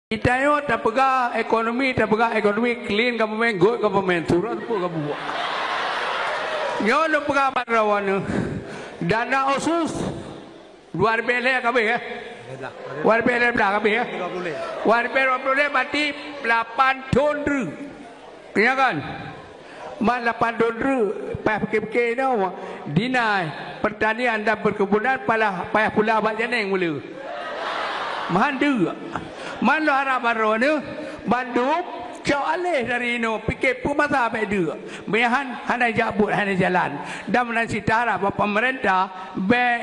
Kita yo tak pegang ekonomi, clean government, good government, turun pun kamu buat. Yo nak pegang rawan dana khusus luar biasa kabe ya. Luar biasa berapa kabe ya? Luar biasa berarti 8 ton ru. Ya kan? Mak 8 ton ru, PKK ni dinai pertanian dan perkebunan payah pula abad janeng mula. Mahandu. Man lo harap baru ni Bandung jauh alih dari ini fikir pun masa apa dia meyahan hanya jabut hanya jalan dan menansi harap pemerintah be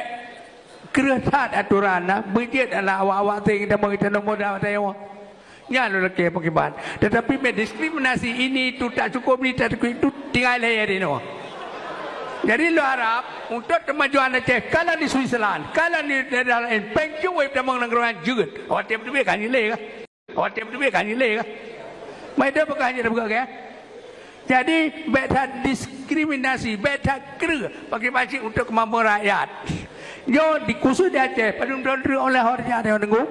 keretat aturan lah berjit adalah awak-awak tinggi dan kita nombor dah tahu nya lo lagi pakai tetapi diskriminasi ini tu tak cukup ni tak cukup itu tinggal leher ini jadi lo harap untuk kemajuan Aceh kalau di Switzerland kalau di daerah lain pengcuai tamang negara juga awak tiap tu kan nilai kan awak tiap tu kan nilai kan mereka bukan hanya bukan kan jadi beta diskriminasi beta kera bagi macam untuk kemampuan rakyat yo di khusus di Aceh pada oleh orang yang ada tengok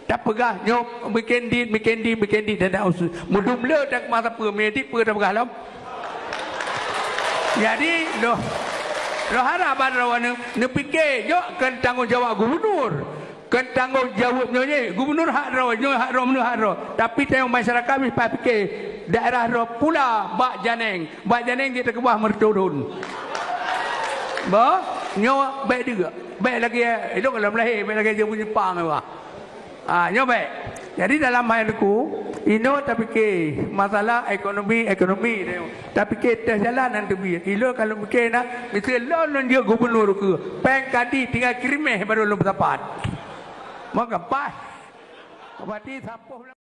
tak pegah yo bikin di dan usus mudum le tak masa permedik per tak pegah lam jadi lo harapan rawan ni fikir yo kan tanggungjawab gubernur kan tanggungjawabnya gubernur hak raw tapi tengok masyarakat mesti fikir daerah raw pula bak janeng kita ke bawah merturun ba nyo baik juga baik lagi itu kalau lahir baik lagi dia punya pang apa nyo baik jadi dalam hal itu ino tapi ke masalah ekonomi tapi ke jalan nanti biar ilo kalau mungkin nak misal lo dia gubernur ke peng kadi tinggal kirimeh baru lo dapat maka pas berarti sapuh